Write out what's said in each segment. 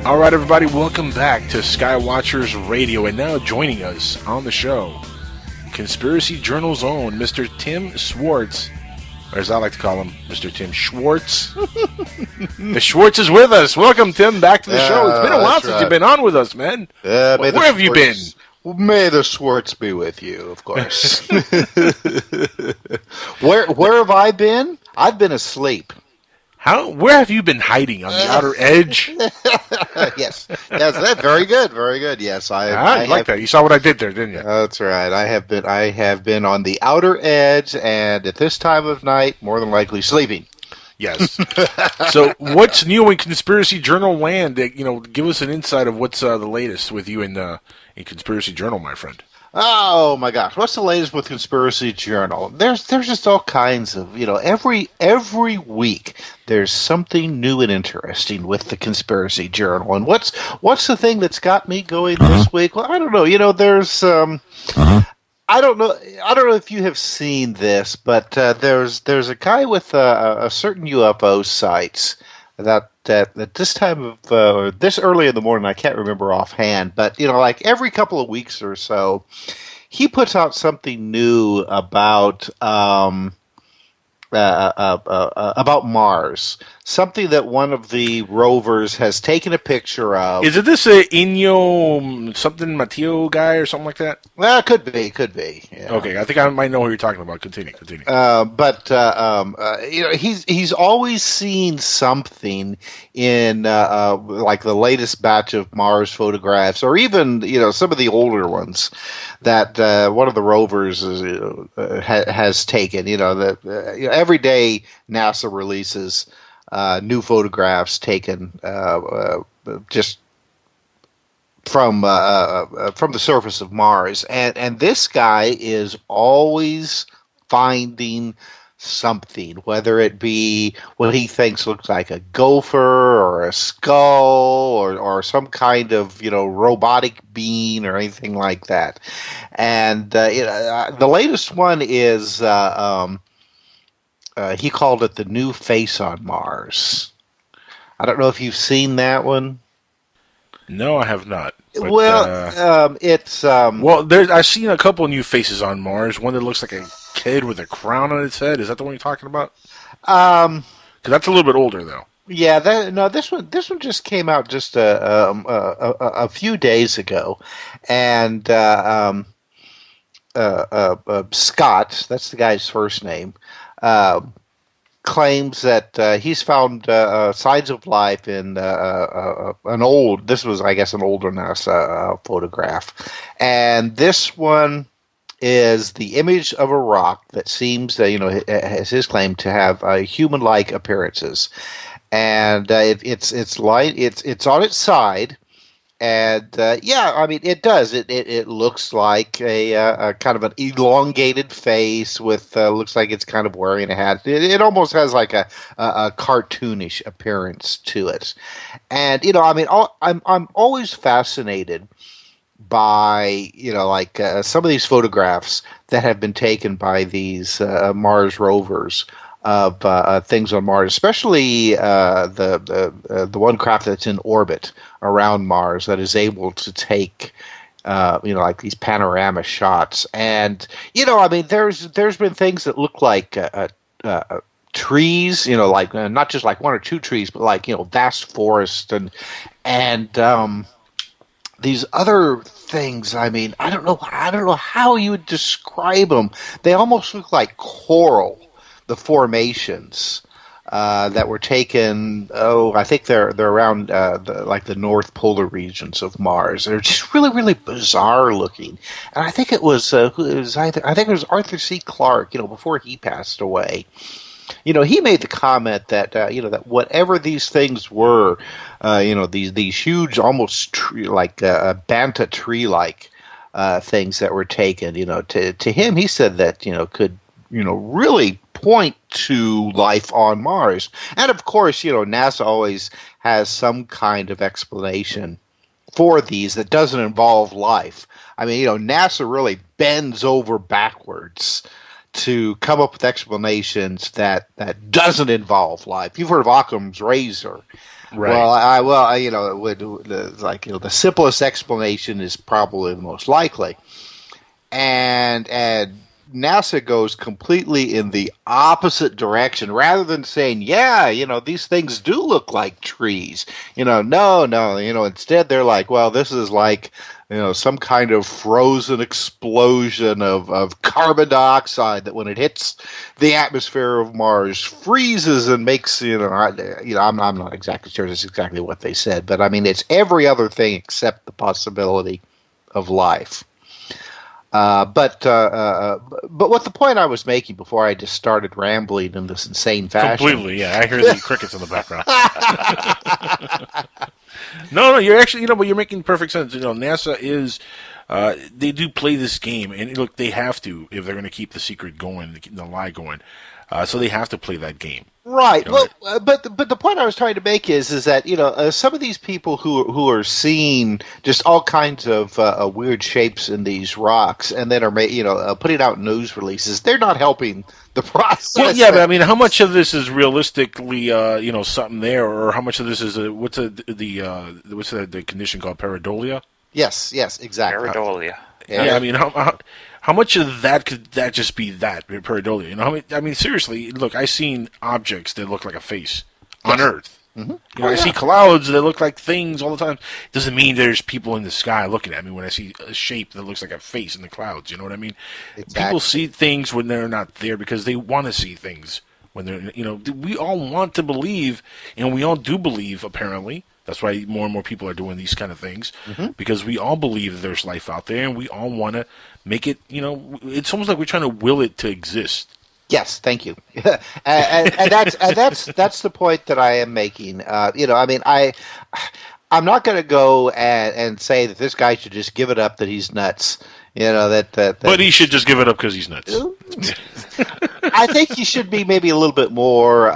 All right, everybody, welcome back to Skywatchers Radio, and now joining us on the show, Conspiracy Journal's own Mr. Tim Swartz, or as I like to call him, Mr. Tim Schwartz. The Schwartz is with us. Welcome, Tim, back to the show. It's been a while since you've been on with us, man. Where have you been? May the Swartz be with you, of course. Where have I been? I've been asleep. Where have you been hiding? On the outer edge? Yes, that's very good, very good. Yes, I like that. You saw what I did there, didn't you? That's right. I have been on the outer edge, and at this time of night, more than likely sleeping. Yes. So, what's new in Conspiracy Journal land? Give us an insight of what's the latest with you in Conspiracy Journal, my friend. Oh my gosh, what's the latest with Conspiracy Journal? There's just all kinds of, every week there's something new and interesting with the Conspiracy Journal. And what's the thing that's got me going this week? Well, I don't know. There's I don't know if you have seen this, but there's a guy with a certain UFO sites that at this time of or this early in the morning, I can't remember offhand, but like every couple of weeks or so, he puts out something new about Mars, something that one of the rovers has taken a picture of. Is it this Inyo something Mateo guy or something like that? Well, could be. Yeah. Okay, I think I might know what you're talking about. Continue. He's always seen something in like the latest batch of Mars photographs, or even some of the older ones that one of the rovers has taken. Every day NASA releases new photographs taken just from the surface of Mars, and this guy is always finding something, whether it be what he thinks looks like a gopher or a skull or some kind of robotic being or anything like that. And the latest one is he called it the new face on Mars. I don't know if you've seen that one. No, I have not. But, it's I've seen a couple new faces on Mars. One that looks like a kid with a crown on its head. Is that the one you're talking about? Because that's a little bit older, though. Yeah, this one just came out just a few days ago, and Scott, that's the guy's first name, claims that he's found signs of life in an older NASA photograph. And this one is the image of a rock that seems, has his claim to have human-like appearances. And it's on its side. And it does. It looks like a kind of an elongated face with looks like it's kind of wearing a hat. It almost has like a cartoonish appearance to it. And I'm always fascinated by some of these photographs that have been taken by these Mars rovers of things on Mars, especially the one craft that's in orbit around Mars that is able to take like these panorama shots. And there's been things that look like trees, like not just like one or two trees, but like vast forest and these other things. I don't know how you would describe them. They almost look like coral. The formations that were taken, I think they're around the North Polar regions of Mars. They're just really, really bizarre looking. And I think it was Arthur C. Clarke, before he passed away. He made the comment that that whatever these things were, these huge, almost banta tree-like things that were taken, to him, he said that could really point to life on Mars. And of course, NASA always has some kind of explanation for these that doesn't involve life. NASA really bends over backwards to come up with explanations that doesn't involve life. You've heard of Occam's razor. Right. It would like the simplest explanation is probably the most likely, and NASA goes completely in the opposite direction. Rather than saying, these things do look like trees, no, instead they're like, well, this is like, some kind of frozen explosion of carbon dioxide that when it hits the atmosphere of Mars freezes and makes, I'm not exactly sure that's exactly what they said, but I mean, it's every other thing except the possibility of life. But what the point I was making before I just started rambling in this insane fashion. Completely, yeah. I hear the crickets in the background. No, you're actually, but you're making perfect sense. NASA is, they do play this game, and look, they have to if they're going to keep the secret going, the lie going. So they have to play that game. Right. But the point I was trying to make is that some of these people who are seeing just all kinds of weird shapes in these rocks, and then are putting out news releases, they're not helping the process. Well, yeah, but I mean, how much of this is realistically something there, or how much of this is what's the condition called pareidolia? Yes, exactly. Pareidolia. Yeah, I mean, how much of that could that just be that pareidolia? I mean, seriously, look, I've seen objects that look like a face on Earth. Mm-hmm. I see clouds that look like things all the time. Doesn't mean there's people in the sky looking at me when I see a shape that looks like a face in the clouds. You know what I mean? Exactly. People see things when they're not there because they want to see things when they're. We all want to believe, and we all do believe. Apparently, that's why more and more people are doing these kind of things because we all believe that there's life out there, and we all want to make it. It's almost like we're trying to will it to exist. Yes, thank you. and that's the point that I am making. I'm not going to go and say that this guy should just give it up, that he's nuts. But he should just give it up because he's nuts. I think he should be maybe a little bit more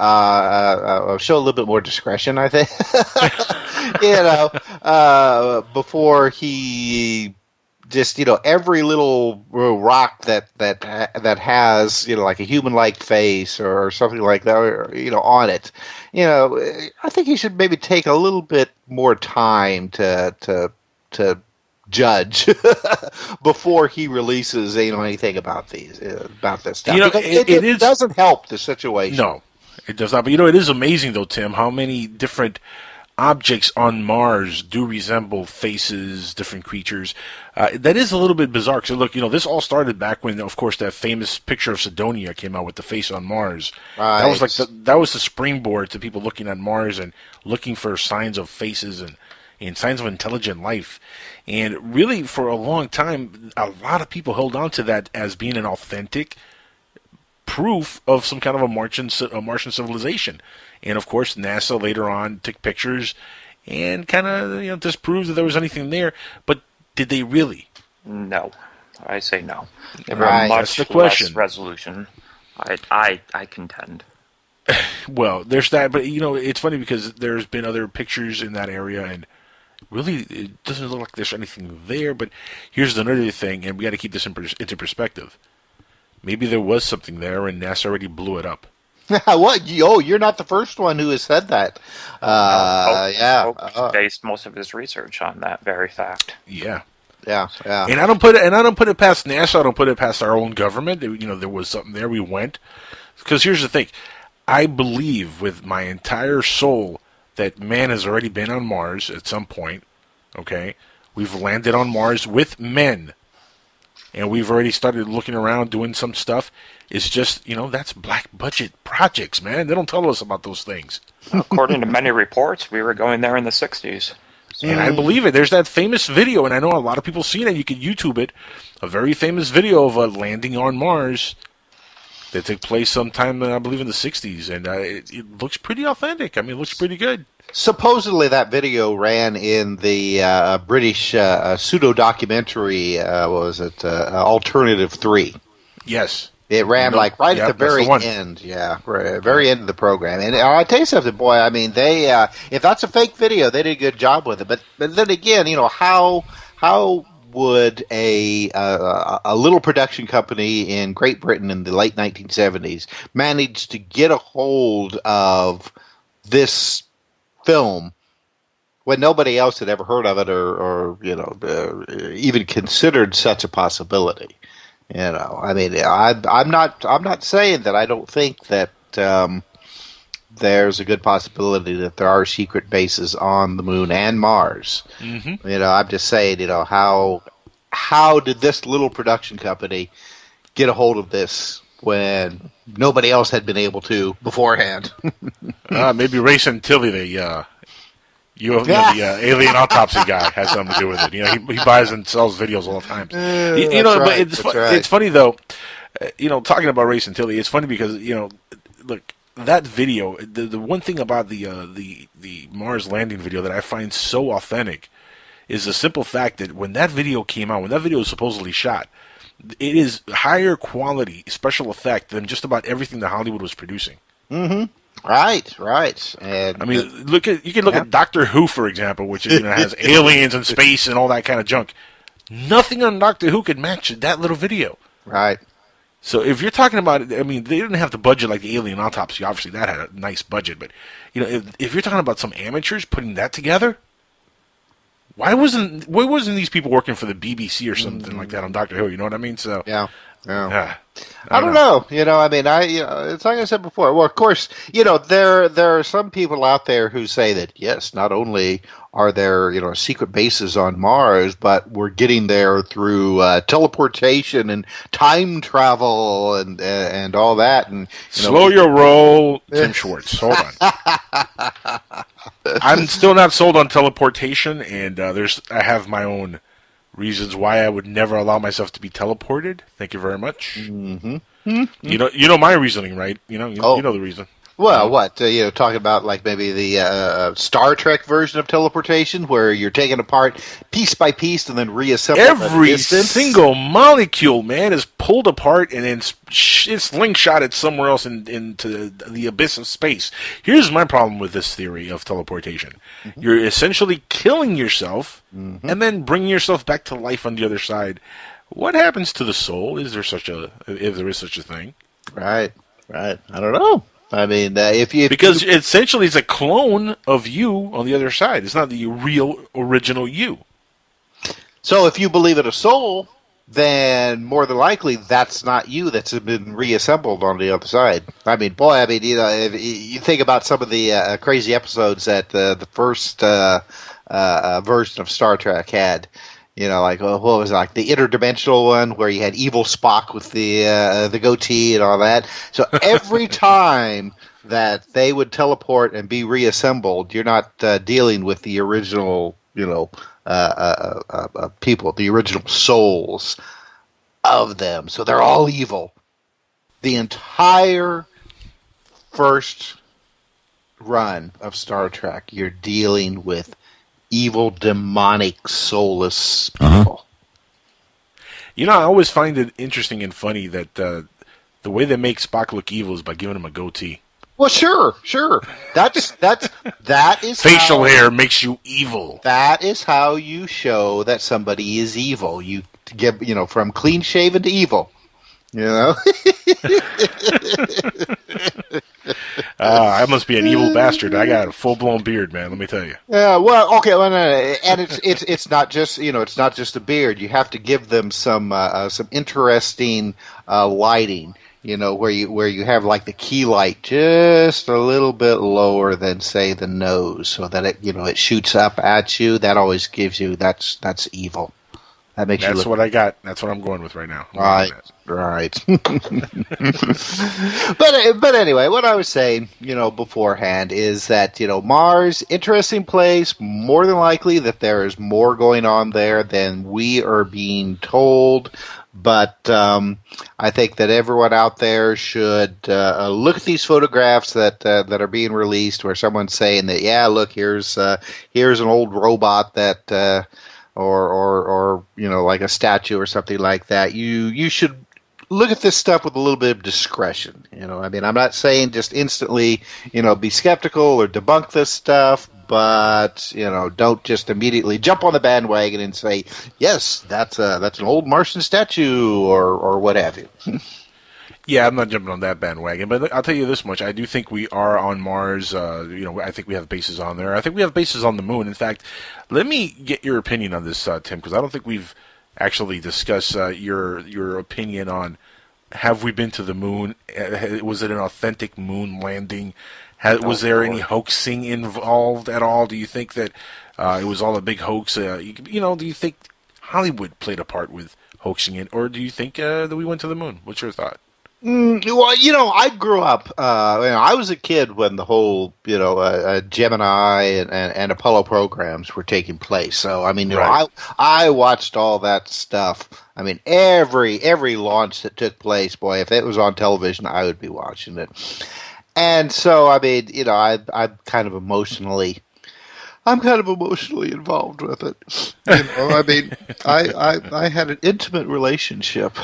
show a little bit more discretion. I think before he just every little rock that has like a human-like face or something like that on it. I think he should maybe take a little bit more time to judge before he releases anything about this stuff. It doesn't help the situation. No, it does not. But it is amazing though, Tim, how many different objects on Mars do resemble faces, different creatures. That is a little bit bizarre. So look, this all started back when, of course, that famous picture of Sidonia came out with the face on Mars. Right. That was that was the springboard to people looking at Mars and looking for signs of faces and signs of intelligent life. And really, for a long time, a lot of people held on to that as being an authentic proof of some kind of a Martian civilization. And of course, NASA later on took pictures and kind of disproved that there was anything there. But did they really? No, I say no. They were Right, much that's the question. less resolution. I contend. Well, there's that, but it's funny because there's been other pictures in that area, and really it doesn't look like there's anything there. But here's another thing, and we got to keep this into perspective. Maybe there was something there, and NASA already blew it up. What? You're not the first one who has said that. Hope based most of his research on that very fact. Yeah. Yeah. And I don't put it past NASA. I don't put it past our own government. There was something there. We went. Because here's the thing. I believe with my entire soul that man has already been on Mars at some point. Okay? We've landed on Mars with men. And we've already started looking around, doing some stuff. It's just, that's black budget projects, man. They don't tell us about those things. According to many reports, we were going there in the 60s. And I believe it. There's that famous video, and I know a lot of people seen it. You can YouTube it. A very famous video of a landing on Mars that took place sometime, I believe, in the 60s. And it looks pretty authentic. I mean, it looks pretty good. Supposedly that video ran in the British pseudo-documentary, Alternative 3. Yes. It ran at the very end, very end of the program. And I'll tell you something, boy. I mean, they if that's a fake video, they did a good job with it. But then again, how would a little production company in Great Britain in the late 1970s manage to get a hold of this film when nobody else had ever heard of it or even considered such a possibility. I mean, I'm not saying that I don't think that there's a good possibility that there are secret bases on the moon and Mars. Mm-hmm. I'm just saying, how did this little production company get a hold of this when nobody else had been able to beforehand? Maybe Ray Santilli, the alien autopsy guy, has something to do with it. He buys and sells videos all the time. But it's funny though. Talking about Ray Santilli, it's funny because look, that video. The one thing about the Mars landing video that I find so authentic is the simple fact that when that video came out, when that video was supposedly shot, it is higher quality special effect than just about everything that Hollywood was producing. Mm-hmm. Right. And I mean, you can look at Doctor Who, for example, which has aliens and space and all that kind of junk. Nothing on Doctor Who could match that little video. Right. So if you're talking about, I mean, they didn't have the budget like the Alien Autopsy. Obviously, that had a nice budget. But if you're talking about some amateurs putting that together, why wasn't these people working for the BBC or something like that on Doctor Who? You know what I mean? So yeah. I don't know. I mean, it's like I said before. Well, of course, there are some people out there who say that yes, not only are there secret bases on Mars, but we're getting there through teleportation and time travel and all that. And slow your roll, Tim Swartz. Hold on. I'm still not sold on teleportation, and I have my own reasons why I would never allow myself to be teleported. Thank you very much. Mm-hmm. Mm-hmm. You know my reasoning, right? You know the reason. Well, what? Talking about like maybe the Star Trek version of teleportation, where you're taken apart piece by piece and then reassembled. Every single molecule, man, is pulled apart and then it's slingshotted somewhere else into the abyss of space. Here's my problem with this theory of teleportation. Mm-hmm. You're essentially killing yourself and then bringing yourself back to life on the other side. What happens to the soul? If there is such a thing? Right. I don't know. I mean, because essentially it's a clone of you on the other side. It's not the real original you. So if you believe in a soul, then more than likely that's not you that's been reassembled on the other side. I mean, if you think about some of the crazy episodes that the first version of Star Trek had. Like what was it, like the interdimensional one where you had evil Spock with the goatee and all that. So every time that they would teleport and be reassembled, you're not dealing with the original, people, the original souls of them. So they're all evil. The entire first run of Star Trek, you're dealing with evil, demonic, soulless people. I always find it interesting and funny that the way they make Spock look evil is by giving him a goatee. Well, sure. That is facial hair makes you evil. That is how you show that somebody is evil. You give, from clean shaven to evil. I must be an evil bastard. I got a full-blown beard, man. Let me tell you. Yeah. Well, okay. Well, no, and it's not just it's not just a beard. You have to give them some interesting lighting. Where you have like the key light just a little bit lower than say the nose, so that it shoots up at you. That always gives you that's evil. That makes That's what I got. That's what I'm going with right now. Right. But anyway, what I was saying, beforehand is that, Mars, interesting place, more than likely that there is more going on there than we are being told. But I think that everyone out there should look at these photographs that are being released, where someone's saying that, yeah, look, here's an old robot that. Or like a statue or something like that. You should look at this stuff with a little bit of discretion. I mean, I'm not saying just instantly, be skeptical or debunk this stuff, but don't just immediately jump on the bandwagon and say, yes, that's an old Martian statue or what have you. Yeah, I'm not jumping on that bandwagon, but I'll tell you this much. I do think we are on Mars. I think we have bases on there. I think we have bases on the moon. In fact, let me get your opinion on this, Tim, because I don't think we've actually discussed your opinion on have we been to the moon? Was it an authentic moon landing? Was there any hoaxing involved at all? Do you think that it was all a big hoax? Do you think Hollywood played a part with hoaxing it, or do you think that we went to the moon? What's your thought? Well, I grew up. I was a kid when the whole, Gemini and Apollo programs were taking place. So, I mean, Right. I watched all that stuff. I mean, every launch that took place, boy, if it was on television, I would be watching it. And so, I mean, I'm kind of emotionally involved with it. I mean, I had an intimate relationship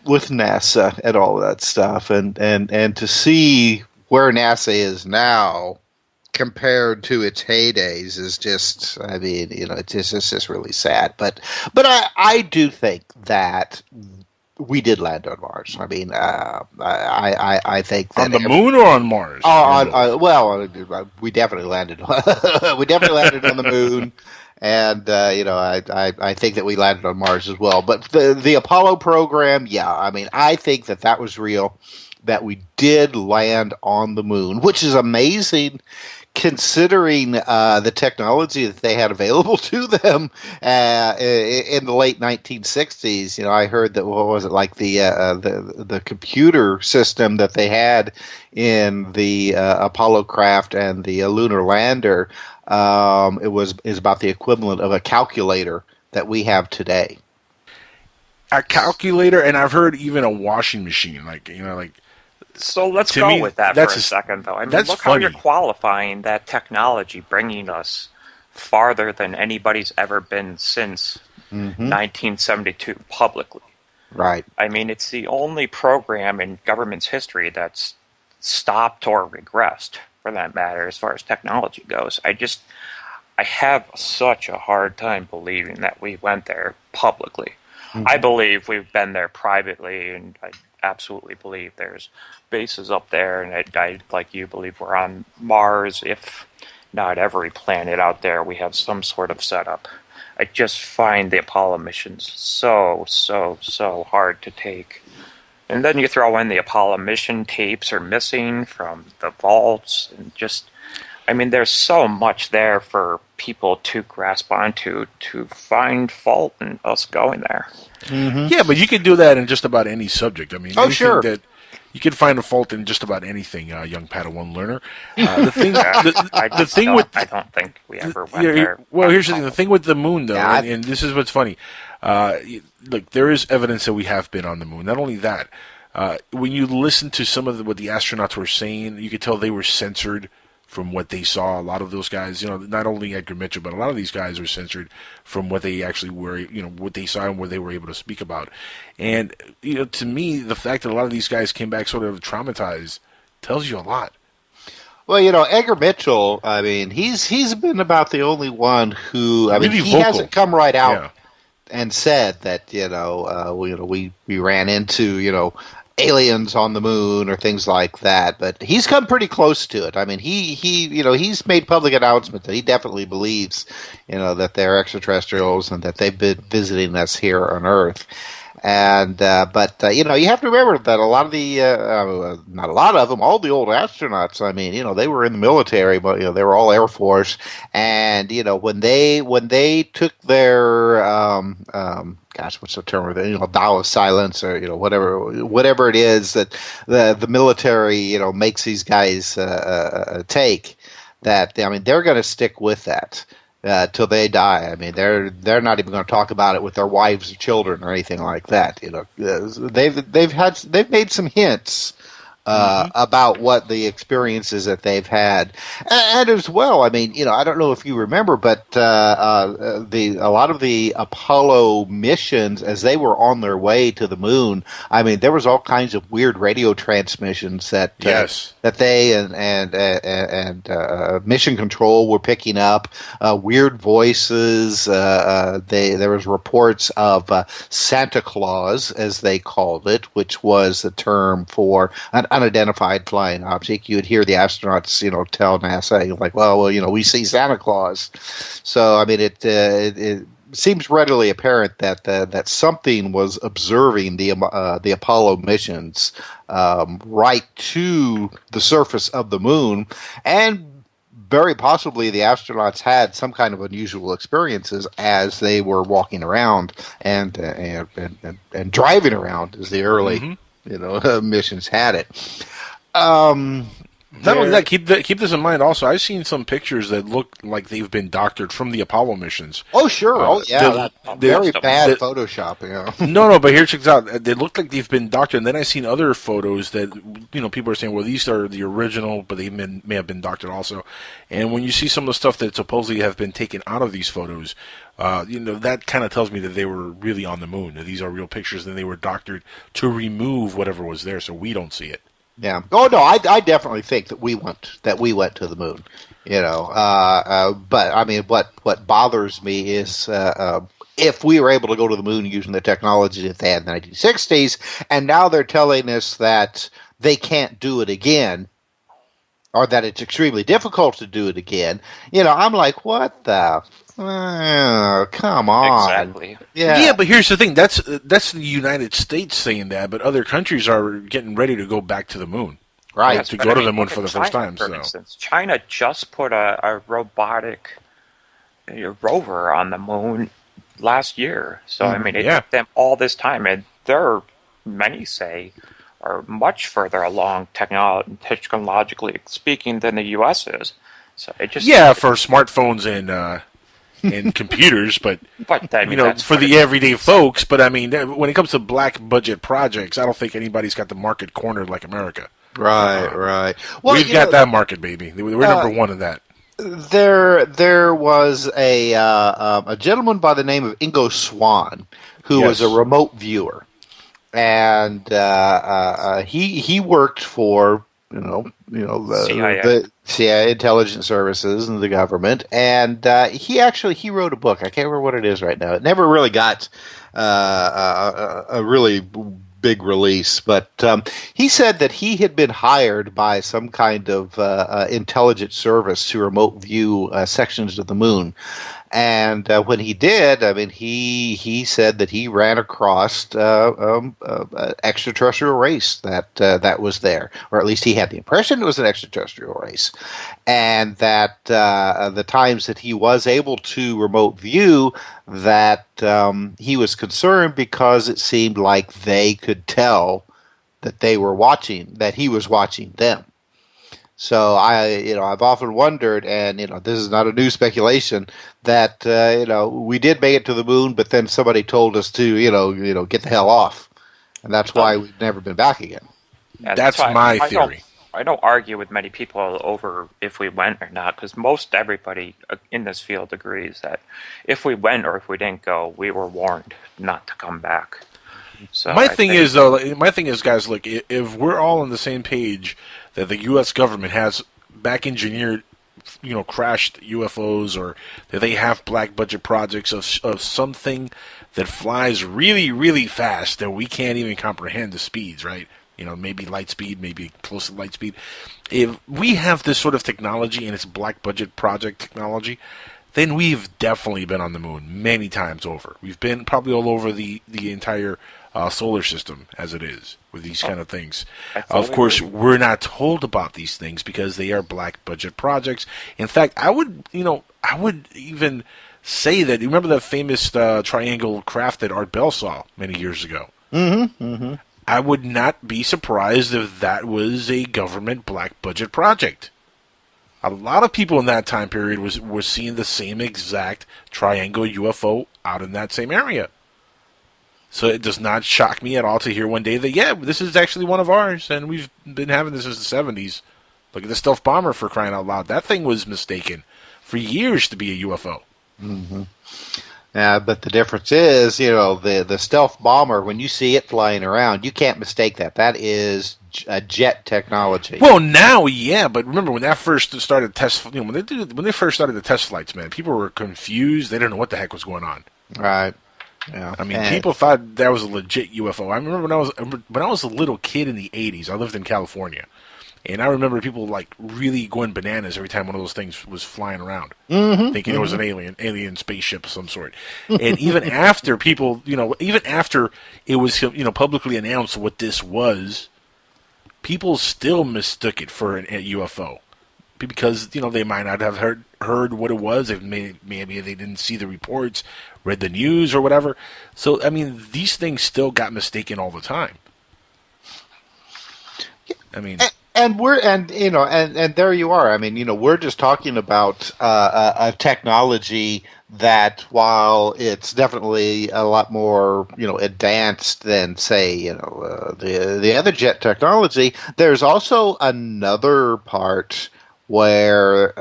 with NASA and all that stuff, and to see where NASA is now compared to its heydays is just, I mean, it's just really sad. But I do think that we did land on Mars. I mean, I think that On the moon or on Mars? We definitely landed. We definitely landed on the moon, and I think that we landed on Mars as well. But the Apollo program, yeah, I mean, I think that was real. That we did land on the moon, which is amazing, considering the technology that they had available to them in the late 1960s. I heard that, what was it, like the computer system that they had in the Apollo craft and the lunar lander is about the equivalent of a calculator that we have today. A calculator, and I've heard even a washing machine, So let's To go me, with that for a second, though. I mean, that's look how funny. you're qualifying that technology, bringing us farther than anybody's ever been since 1972 publicly. Right. I mean, it's the only program in government's history that's stopped or regressed, for that matter, as far as technology goes. I have such a hard time believing that we went there publicly. I believe we've been there privately, and I absolutely believe there's bases up there, and I like you, believe we're on Mars, if not every planet out there. We have some sort of setup. I just find the Apollo missions so hard to take. And then you throw in the Apollo mission tapes are missing from the vaults, and just, I mean, there's so much there for people to grasp onto to find fault in us going there. Yeah, but you can do that in just about any subject. I mean, anything sure. that you can find a fault in just about anything, young Padawan learner. The thing, I don't think we ever went there. Well, here's the thing. The thing with the moon, though, Yeah, and this is what's funny. Look, there is evidence that we have been on the moon. Not only that, when you listen to some of what the astronauts were saying, you could tell they were censored from what they saw. A lot of those guys, not only Edgar Mitchell, but a lot of these guys were censored from what they actually were, what they saw and what they were able to speak about. And, to me, the fact that a lot of these guys came back sort of traumatized tells you a lot. Well, Edgar Mitchell, I mean, he's been about the only one who, I mean, Really he vocal. hasn't come right out Yeah. and said that, we ran into, aliens on the moon or things like that, but he's come pretty close to it. I mean, he's made public announcements that he definitely believes, that they're extraterrestrials and that they've been visiting us here on Earth. And but you have to remember that a lot of the not a lot of them, all the old astronauts, I mean, they were in the military, but they were all Air Force, and when they took their gosh, what's the term of it? Vow of silence, or whatever it is that the military makes these guys take. That, I mean, they're going to stick with that till they die. I mean, they're not even going to talk about it with their wives or children or anything like that. They've made some hints about what the experiences that they've had, and as well, I mean, I don't know if you remember, but a lot of the Apollo missions, as they were on their way to the moon, I mean, there was all kinds of weird radio transmissions that that they and mission control were picking up, weird voices. There was reports of Santa Claus, as they called it, which was the term for an unidentified flying object. You would hear the astronauts, tell NASA, like, well, we see Santa Claus. So, I mean, it seems readily apparent that something was observing the Apollo missions right to the surface of the moon, and very possibly the astronauts had some kind of unusual experiences as they were walking around and driving around, as the early missions had it. Not only that, keep this in mind. Also, I've seen some pictures that look like they've been doctored from the Apollo missions. Oh, sure. Very bad Photoshop. No, but here, check this out. They look like they've been doctored, and then I've seen other photos that people are saying, well, these are the original, but they may have been doctored also. And when you see some of the stuff that supposedly have been taken out of these photos, that kind of tells me that they were really on the moon. That these are real pictures, and they were doctored to remove whatever was there, so we don't see it. Yeah. Oh no, I definitely think that we went to the moon. But I mean, what bothers me is if we were able to go to the moon using the technology that they had in the 1960s, and now they're telling us that they can't do it again, or that it's extremely difficult to do it again. I'm like, what the? Come on. Exactly. Yeah, but here's the thing. That's the United States saying that, but other countries are getting ready to go back to the moon. Right. Yes, to go to the moon for the first time. For instance, China just put a robotic rover on the moon last year. So, I mean, it took them all this time. And many say, are much further along technologically speaking than the U.S. is. So it just for smartphones and computers, but I mean, for the everyday folks. But I mean, when it comes to black budget projects, I don't think anybody's got the market cornered like America. Right. Well, we've got that market, baby. We're number one in that. There was a gentleman by the name of Ingo Swann who was a remote viewer, and he worked for the CIA intelligence services and the government, and he wrote a book. I can't remember what it is right now. It never really got a really big release, but he said that he had been hired by some kind of intelligence service to remote view sections of the moon. And when he did, I mean, he said that he ran across an extraterrestrial race that was there, or at least he had the impression it was an extraterrestrial race, and that the times that he was able to remote view, that he was concerned because it seemed like they could tell that they were watching, that he was watching them. So I've often wondered, and this is not a new speculation, that we did make it to the moon, but then somebody told us to get the hell off, and that's why we've never been back again. Yeah, that's my theory. I don't argue with many people over if we went or not, because most everybody in this field agrees that if we went or if we didn't go, we were warned not to come back. So my thing is, guys, look, if we're all on the same page that the U.S. government has back engineered, crashed UFOs, or that they have black budget projects of something that flies really, really fast that we can't even comprehend the speeds, right? Maybe light speed, maybe close to light speed. If we have this sort of technology and it's black budget project technology, then we've definitely been on the moon many times over. We've been probably all over the entire solar system as it is with these kind of things. Of course, we're not told about these things because they are black budget projects. In fact, I would even say that, remember that famous triangle craft that Art Bell saw many years ago? Mm-hmm. Mm-hmm. I would not be surprised if that was a government black budget project. A lot of people in that time period were seeing the same exact triangle UFO out in that same area. So it does not shock me at all to hear one day that, yeah, this is actually one of ours, and we've been having this since the 70s. Look at the stealth bomber, for crying out loud. That thing was mistaken for years to be a UFO. Mm-hmm. Yeah, but the difference is, the stealth bomber, when you see it flying around, you can't mistake that. That is a jet technology. Well, now, yeah, but remember when that first started when they first started the test flights, man, people were confused. They didn't know what the heck was going on. Right. Yeah. I mean, people thought that was a legit UFO. I remember when I was a little kid in the 80s. I lived in California. And I remember people like really going bananas every time one of those things was flying around, thinking it was an alien spaceship of some sort. And even after people, even after it was, publicly announced what this was, people still mistook it for a UFO because they might not have heard what it was. Maybe they didn't see the reports, read the news or whatever. So I mean, these things still got mistaken all the time. I mean. And there you are. I mean, we're just talking about a technology that, while it's definitely a lot more, advanced than, say, the other jet technology, there's also another part where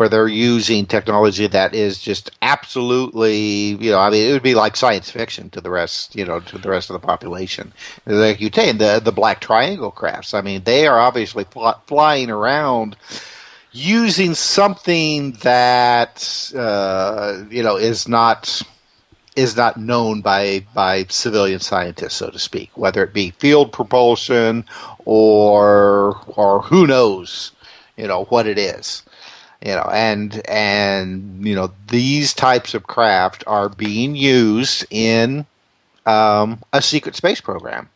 they're using technology that is just absolutely, it would be like science fiction to the rest, to the rest of the population. Like you say, the black triangle crafts. I mean, they are obviously flying around using something that is not known by civilian scientists, so to speak, whether it be field propulsion or who knows. What it is, and these types of craft are being used in a secret space program.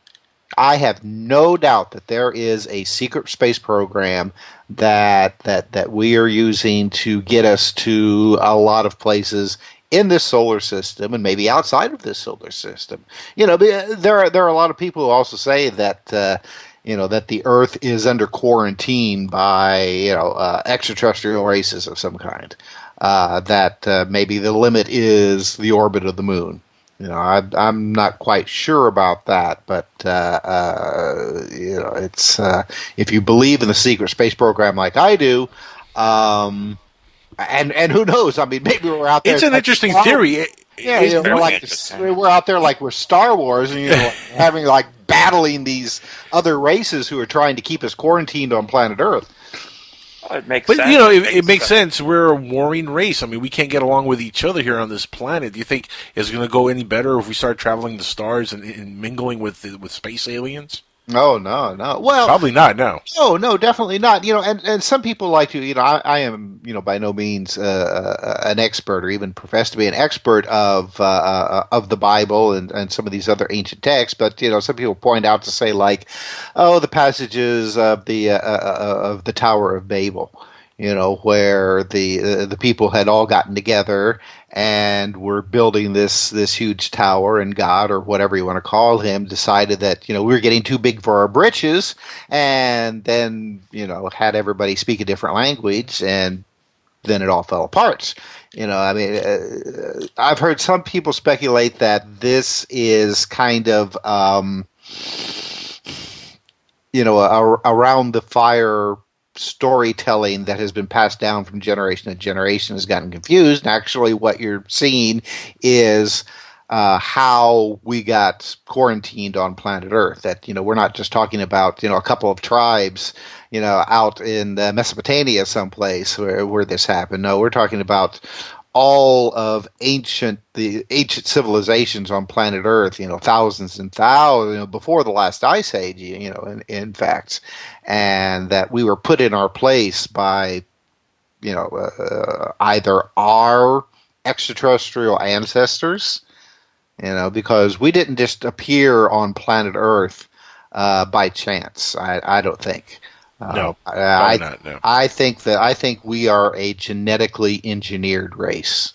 I have no doubt that there is a secret space program that we are using to get us to a lot of places in this solar system and maybe outside of this solar system. There are a lot of people who also say that that the Earth is under quarantine by extraterrestrial races of some kind. That maybe the limit is the orbit of the moon. I'm not quite sure about that, but it's if you believe in the secret space program like I do, and who knows? I mean, maybe we're out there. It's an interesting theory. We're out there like we're Star Wars, and having like battling these other races who are trying to keep us quarantined on planet Earth. Well, it makes sense. But it makes sense. We're a warring race. I mean, we can't get along with each other here on this planet. Do you think it's going to go any better if we start traveling the stars and mingling with space aliens? No. Well, probably not. No. No, definitely not. And some people like to. I am by no means an expert or even profess to be an expert of the Bible and some of these other ancient texts. But some people point out to say like, the passages of the Tower of Babel. Where the people had all gotten together and were building this huge tower, and God, or whatever you want to call him, decided that we were getting too big for our britches, and then had everybody speak a different language, and then it all fell apart. I've heard some people speculate that this is kind of around the fire storytelling that has been passed down from generation to generation has gotten confused. And actually what you're seeing is how we got quarantined on planet Earth. That we're not just talking about a couple of tribes out in Mesopotamia someplace where this happened. No, we're talking about all of the ancient civilizations on planet Earth, thousands and thousands, before the last ice age, in fact, and that we were put in our place by, either our extraterrestrial ancestors, because we didn't just appear on planet Earth by chance. I don't think. No, I think we are a genetically engineered race,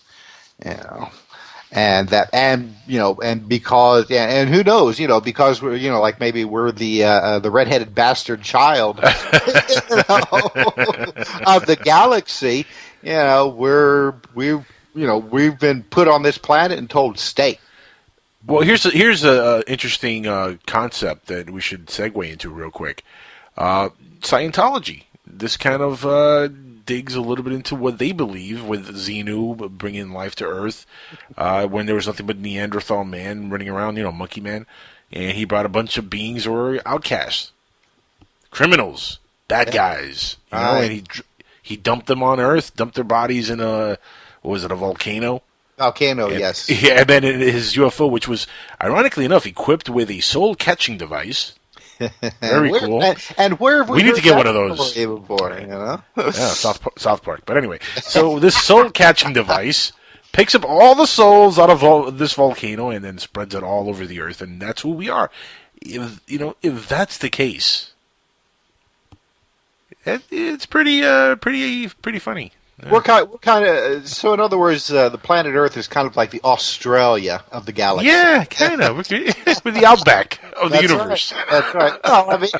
and because who knows, because we're like maybe we're the redheaded bastard child of the galaxy. We've been put on this planet and told stay. Well, here's a interesting concept that we should segue into real quick. Scientology. This kind of digs a little bit into what they believe with Xenu bringing life to Earth when there was nothing but Neanderthal man running around, monkey man, and he brought a bunch of beings who were outcasts, criminals, bad guys, and he dumped them on Earth, dumped their bodies in a volcano? Volcano, And, yes. Yeah, and then in his UFO, which was, ironically enough, equipped with a soul-catching device. Very cool. And where have we need to get one of those before, Yeah, South Park. But anyway, so this soul-catching device picks up all the souls out of this volcano and then spreads it all over the Earth, and that's who we are. If that's the case, it's pretty funny. We're kind of so. In other words, the planet Earth is kind of like the Australia of the galaxy. Yeah, kind of. We're the outback of the universe. Right. That's right. Well, I mean,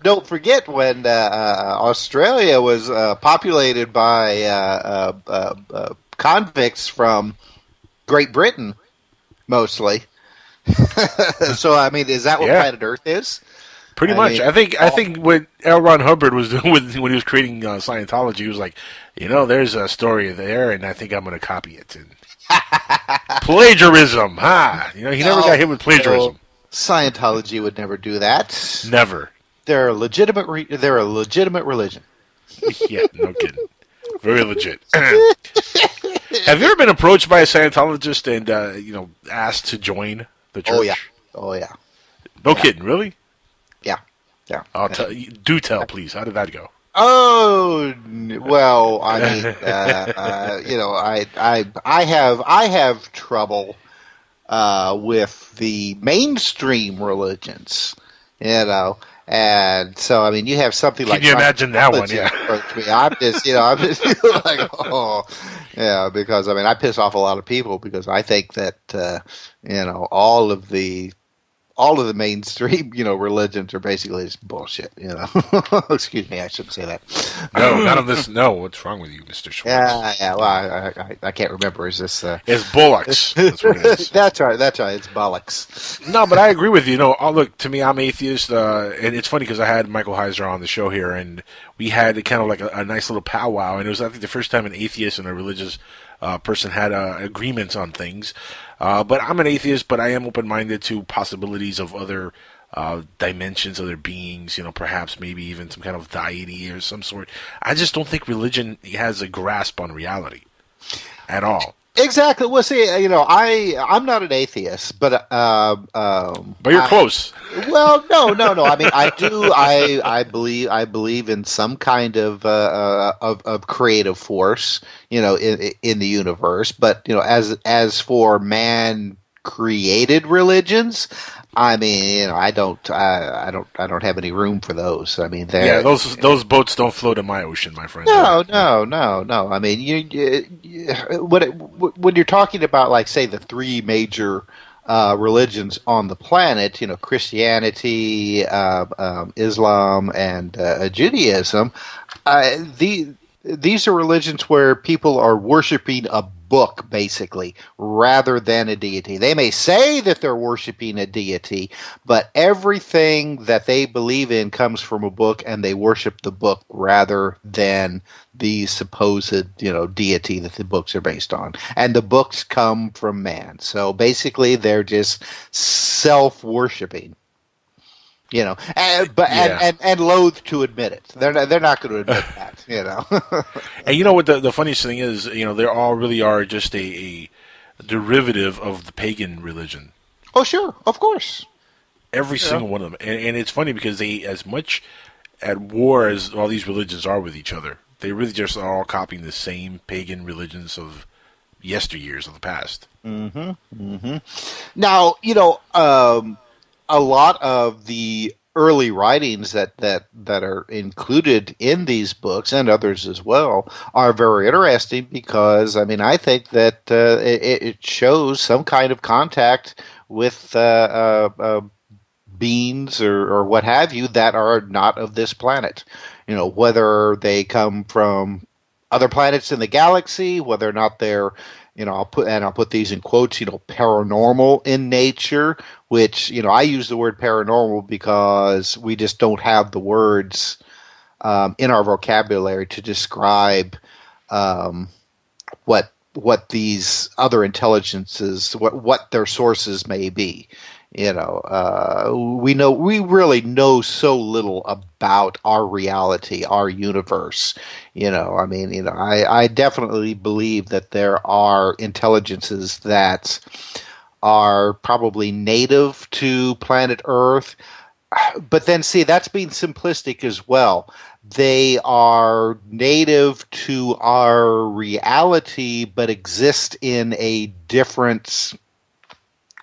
don't forget when Australia was populated by convicts from Great Britain, mostly. So, I mean, is that what planet Earth is? Pretty much. I think what L. Ron Hubbard was doing when he was creating Scientology, he was like, there's a story there, and I think I'm going to copy it. And plagiarism, he never got hit with plagiarism. No, Scientology would never do that. Never. They're a legitimate religion. Yeah, no kidding. Very legit. Have you ever been approached by a Scientologist and asked to join the church? Oh yeah. No kidding, really? Yeah. Do tell, please. How did that go? Oh well, I mean, I have trouble with the mainstream religions, and so I mean, you have something like. Can you imagine that one? Yeah. Approach me. I'm just like, because I mean, I piss off a lot of people because I think that all of the mainstream, religions are basically just bullshit, Excuse me, I shouldn't say that. No, none of this. No, what's wrong with you, Mr. Swartz? Yeah. Well, I can't remember. Is this? It's bollocks. That's what it is. That's right. It's bollocks. No, but I agree with you. Look, to me, I'm atheist, and it's funny because I had Michael Heiser on the show here, and we had kind of like a nice little powwow, and it was, I think, the first time an atheist and a religious person had agreements on things. But I'm an atheist, but I am open-minded to possibilities of other dimensions, other beings, perhaps maybe even some kind of deity or some sort. I just don't think religion has a grasp on reality at all. Exactly. Well, see, I'm not an atheist, but you're close. Well, no. I mean, I do. I believe in some kind of creative force, in the universe. But as for man created religions, I mean, I don't have any room for those. I mean, those boats don't float in my ocean, my friend. No. I mean, when you're talking about, like, say, the three major religions on the planet, Christianity, Islam, and Judaism, these are religions where people are worshiping a book, basically, rather than a deity. They may say that they're worshiping a deity, but everything that they believe in comes from a book, and they worship the book rather than the supposed, deity that the books are based on. And the books come from man. So basically, they're just self-worshiping. And loath to admit it. They're not going to admit that. And you know what the funniest thing is? They all really are just a derivative of the pagan religion. Oh, sure, of course. Every single one of them, and it's funny because they, as much at war as all these religions are with each other, they really just are all copying the same pagan religions of yesteryears of the past. Mm-hmm. Mm-hmm. Now, a lot of the early writings that are included in these books, and others as well, are very interesting because, I mean, I think that it shows some kind of contact with beings or what have you that are not of this planet. Whether they come from other planets in the galaxy, whether or not they're, I'll put these in quotes, paranormal in nature, which, I use the word paranormal because we just don't have the words in our vocabulary to describe what these other intelligences, what their sources may be. We really know so little about our reality, our universe. I definitely believe that there are intelligences that are probably native to planet Earth. But then, see, that's being simplistic as well. They are native to our reality, but exist in a different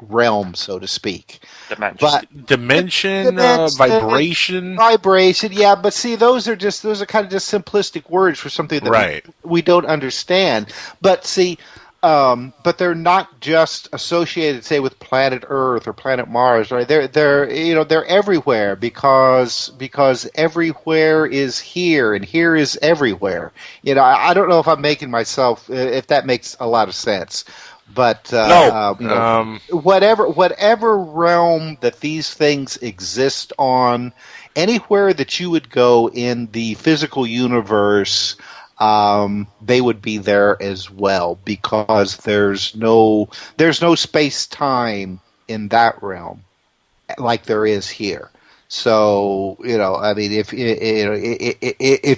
realm, so to speak. Dimension, vibration. Vibration, yeah, but see, those are kind of just simplistic words for something that we don't understand. But see, but they're not just associated, say, with planet Earth or planet Mars, right? They're everywhere because everywhere is here and here is everywhere. I don't know if I'm making myself, if that makes a lot of sense. But whatever realm that these things exist on, anywhere that you would go in the physical universe, they would be there as well, because there's no space-time in that realm like there is here. So, if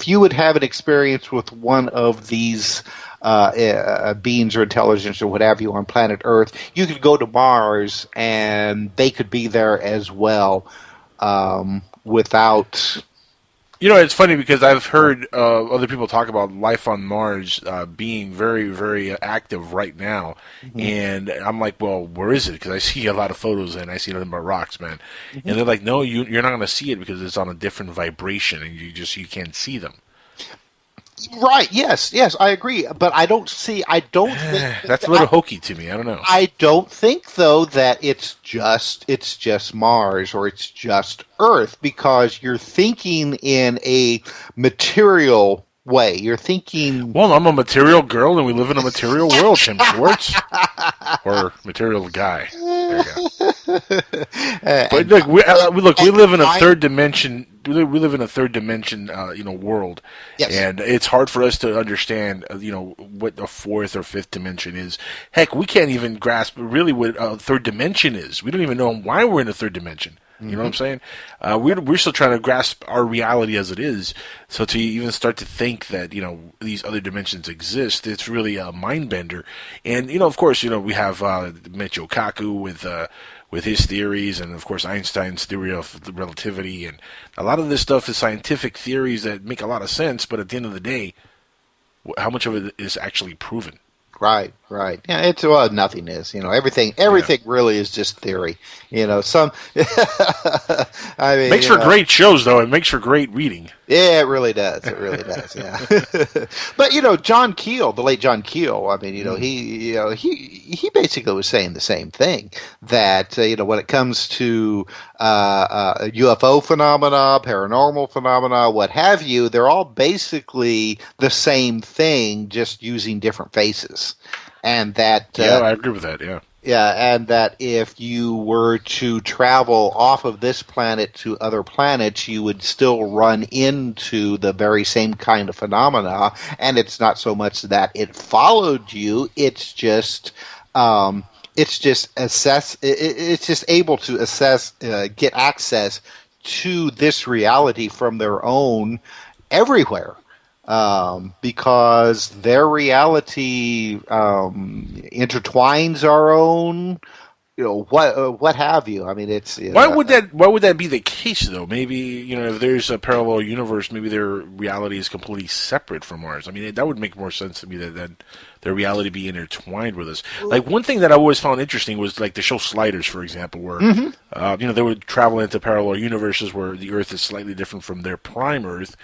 you would have an experience with one of these beings or intelligence or what have you on planet Earth, you could go to Mars and they could be there as well, without... It's funny because I've heard other people talk about life on Mars being very, very active right now, and I'm like, well, where is it? Because I see a lot of photos and I see nothing but rocks, man. And they're like, no, you're not going to see it because it's on a different vibration, and you can't see them. Right? Yes, I agree. But I don't think that's a little hokey to me. I don't know. I don't think, though, that it's just Mars or it's just Earth, because you're thinking in a material way. You're thinking... Well, I'm a material girl, and we live in a material world, Tim Swartz. Or material guy. There you go. But look, we live in a third dimension. We live in a third dimension, world, and it's hard for us to understand, what a fourth or fifth dimension is. Heck, we can't even grasp really what a third dimension is. We don't even know why we're in a third dimension. You know what I'm saying? We're still trying to grasp our reality as it is. So to even start to think that these other dimensions exist, it's really a mind bender. And of course, we have Michio Kaku with his theories, and of course Einstein's theory of the relativity, and a lot of this stuff is scientific theories that make a lot of sense. But at the end of the day, how much of it is actually proven? Right. Yeah, nothing is. Everything really is just theory. Some. I mean, makes for great shows, though. It makes for great reading. Yeah, it really does. Yeah. But John Keel, the late John Keel. I mean, he basically was saying the same thing, that when it comes to UFO phenomena, paranormal phenomena, what have you, they're all basically the same thing, just using different faces. And that I agree with that. Yeah, and that if you were to travel off of this planet to other planets, you would still run into the very same kind of phenomena. And it's not so much that it followed you; it's just able to get access to this reality from their own everywhere. Because their reality intertwines our own, what have you. I mean, it's why would that be the case, though? Maybe if there's a parallel universe, maybe their reality is completely separate from ours. I mean, that would make more sense to me that their reality be intertwined with us. Like, one thing that I always found interesting was like the show Sliders, for example, where they would travel into parallel universes where the Earth is slightly different from their prime Earth,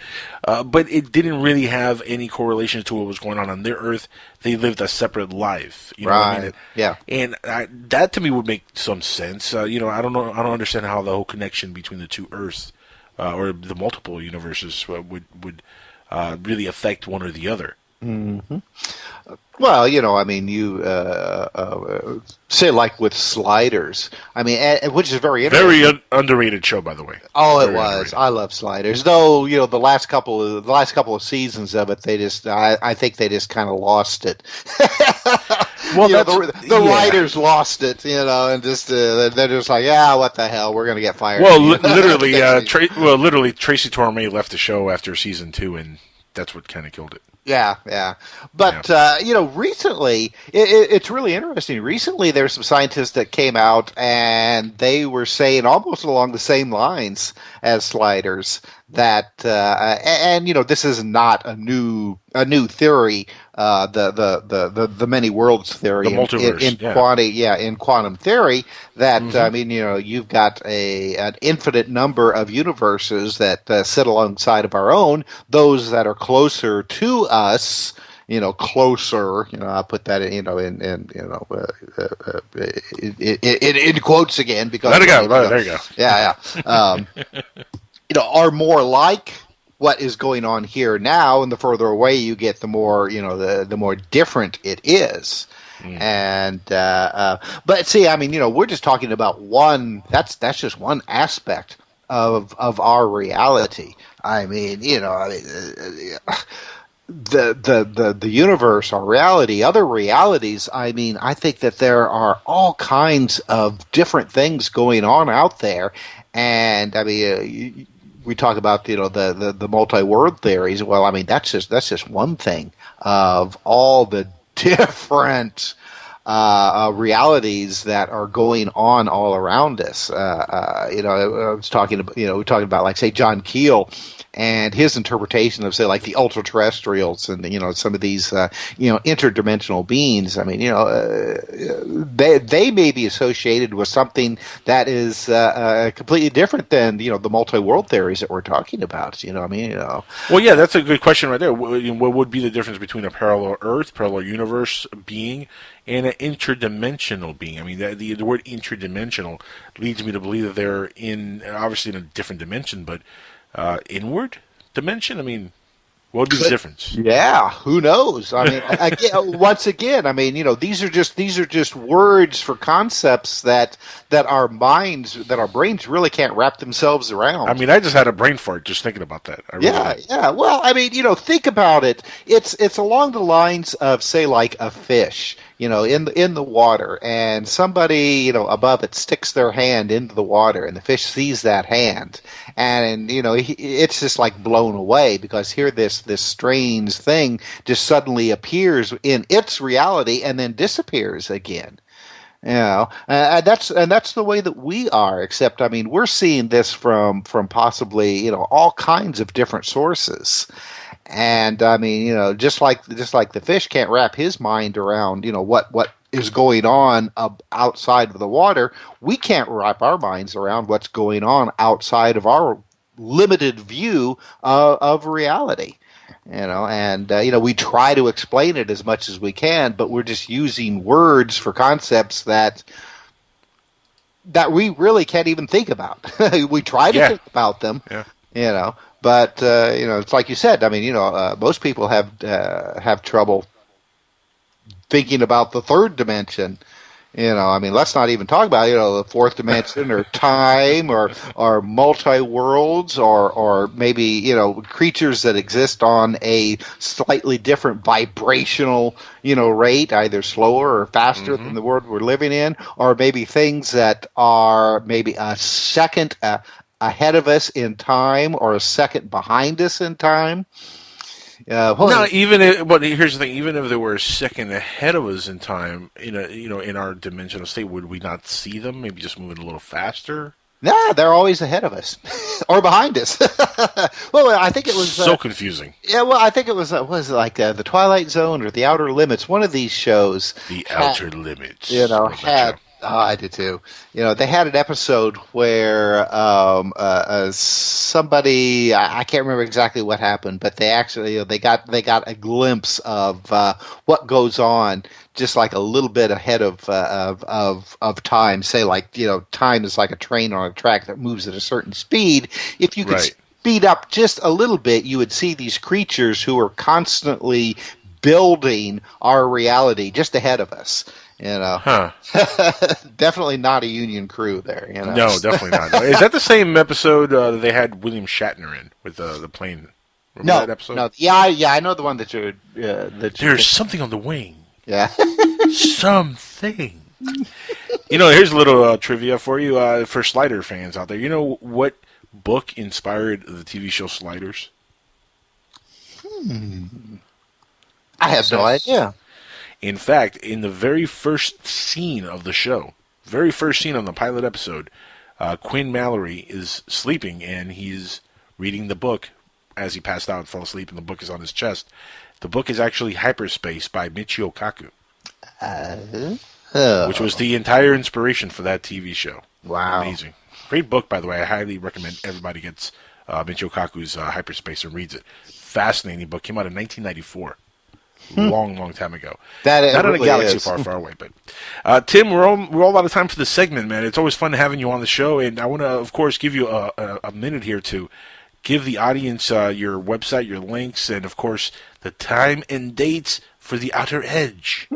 but it didn't really have any correlation to what was going on their Earth. They lived a separate life. You know what I mean? Yeah. And that to me would make some sense. I don't know. I don't understand how the whole connection between the two Earths or the multiple universes would really affect one or the other. Mm-hmm. Well, I mean, you say like with Sliders. I mean, which is very interesting. Very underrated show, by the way. Oh, Very it was. underrated. I love Sliders, though. The last couple of seasons of it, I think they just kind of lost it. Well, the writers lost it, and just they're just like, yeah, what the hell, we're gonna get fired. Well, literally, Tracy Torme left the show after season 2, and that's what kind of killed it. Yeah. But, recently, it's really interesting. Recently, there's some scientists that came out, and they were saying almost along the same lines as Sliders that, this is not a new theory, the many worlds theory, the multiverse, in quantum theory, that you've got an infinite number of universes that sit alongside of our own, those that are closer to us. Closer. I put that in quotes again because let it go. There you go. Yeah. Are more like what is going on here now, and the further away you get, the more the more different it is. And but see, I mean, we're just talking about one. That's just one aspect of our reality. I mean, the universe, our reality, other realities. I mean, I think that there are all kinds of different things going on out there, and I mean, we talk about the multi-world theories. Well, I mean, that's just one thing of all the different realities that are going on all around us. I was talking about, we're talking about, like, say, John Keel and his interpretation of, say, like the ultra-terrestrials and, some of these, interdimensional beings. I mean, they may be associated with something that is completely different than, the multi-world theories that we're talking about. Well, yeah, that's a good question right there. What would be the difference between a parallel Earth, parallel universe being, and an interdimensional being? I mean, the word interdimensional leads me to believe that they're obviously in a different dimension, but inward dimension? I mean, what would be the difference? Yeah, who knows? I mean, once again, I mean, these are just words for concepts that our brains really can't wrap themselves around. I mean, I just had a brain fart just thinking about that. Yeah. Well, I mean, think about it. It's along the lines of, say, like a fish, in the water, and somebody, above it sticks their hand into the water, and the fish sees that hand, and it's just like blown away because here this strange thing just suddenly appears in its reality and then disappears again. And that's the way that we are. Except, I mean, we're seeing this from possibly all kinds of different sources. And I mean, just like the fish can't wrap his mind around, what is going on outside of the water, we can't wrap our minds around what's going on outside of our limited view of reality. We try to explain it as much as we can, but we're just using words for concepts that we really can't even think about. We try to think about them, but it's like you said. I mean, most people have trouble thinking about the third dimension. I mean, let's not even talk about the fourth dimension or time or multi-worlds or maybe creatures that exist on a slightly different vibrational rate, either slower or faster than the world we're living in, or maybe things that are maybe a second ahead of us in time or a second behind us in time. No, here's the thing. Even if they were a second ahead of us in time, in our dimensional state, would we not see them? Maybe just moving a little faster. Nah, they're always ahead of us or behind us. Well, I think it was so confusing. Yeah, well, I think it was the Twilight Zone or the Outer Limits. One of these shows. The Outer Limits. Had. Oh, I did too. They had an episode where somebody, I can't remember exactly what happened, but they actually they got a glimpse of what goes on, just like a little bit ahead of time. Say, like, time is like a train on a track that moves at a certain speed. If you could speed up just a little bit, you would see these creatures who are constantly building our reality just ahead of us. Huh. Definitely not a union crew there. No, definitely not. Is that the same episode that they had William Shatner in with the plane? Remember that episode? No. Yeah, I know the one that you're. There's something on the wing. Yeah. Something. Here's a little trivia for you, for Slider fans out there. You know what book inspired the TV show Sliders? I have no idea. In fact, in the very first scene of the show, very first scene on the pilot episode, Quinn Mallory is sleeping and he's reading the book as he passed out and fell asleep, and the book is on his chest. The book is actually Hyperspace by Michio Kaku, which was the entire inspiration for that TV show. Wow. Amazing. Great book, by the way. I highly recommend everybody gets Michio Kaku's Hyperspace and reads it. Fascinating book. Came out in 1994. Long time ago. Not really in a galaxy far away. But Tim, we're all out of time for the segment, man. It's always fun having you on the show, and I want to, of course, give you a minute here to give the audience your website, your links, and of course the time and dates for The Outer Edge.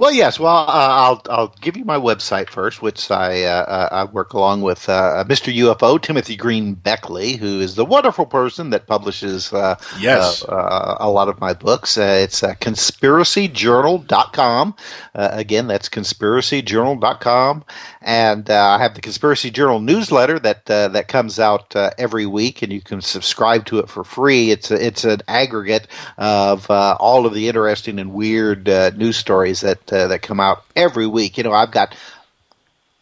Well, yes. Well, I'll give you my website first, which I work along with Mr. UFO, Timothy Green Beckley, who is the wonderful person that publishes a lot of my books. It's conspiracyjournal.com. Again, that's conspiracyjournal.com. And I have the Conspiracy Journal newsletter that comes out every week, and you can subscribe to it for free. It's an aggregate of all of the interesting and weird news stories that come out every week. I've got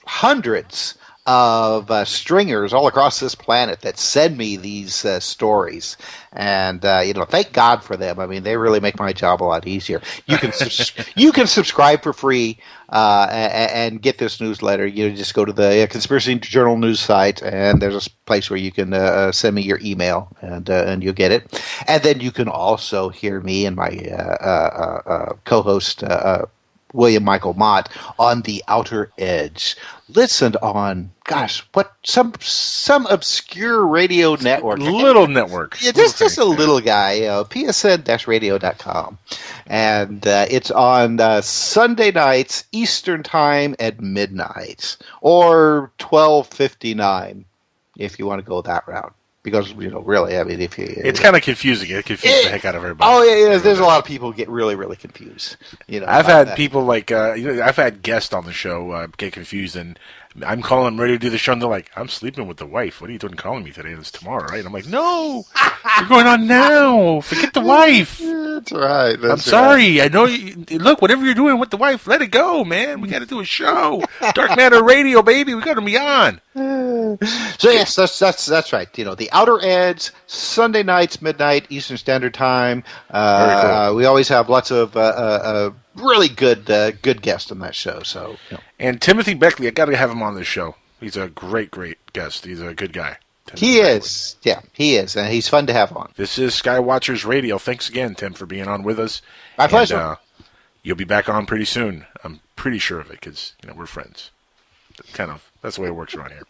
hundreds of stringers all across this planet that send me these stories, and thank God for them. I mean, they really make my job a lot easier. You can you can subscribe for free and get this newsletter. You just go to the Conspiracy Journal news site, and there's a place where you can send me your email, and you'll get it. And then you can also hear me and my co-host William Michael Mott on The Outer Edge. Listened on, some obscure radio network. Little network. Yeah, just a little guy, psn-radio.com. And it's on Sunday nights, Eastern Time at midnight, or 12:59, if you want to go that route. Because, really, I mean, if you... It's kind of confusing. It confuses the heck out of everybody. Oh, yeah, there's a lot of people get really, really confused. I've had people like, I've had guests on the show get confused, and I'm calling them ready to do the show, and they're like, I'm sleeping with the wife. What are you doing calling me today? It's tomorrow, right? I'm like, no, we're going on now. Forget the wife. That's right. I'm sorry. I know look, whatever you're doing with the wife, let it go, man. We got to do a show. Dark Matter Radio, baby. We got to be on. So yes, that's right. The Outer Edge, Sunday nights, midnight, Eastern Standard Time. Cool. We always have lots of really good guests on that show. So. And Timothy Beckley, I got to have him on this show. He's a great guest. He's a good guy. He is. Yeah, he is. And he's fun to have on. This is Skywatchers Radio. Thanks again, Tim, for being on with us. My pleasure. You'll be back on pretty soon. I'm pretty sure of it because, we're friends. That's the way it works around here.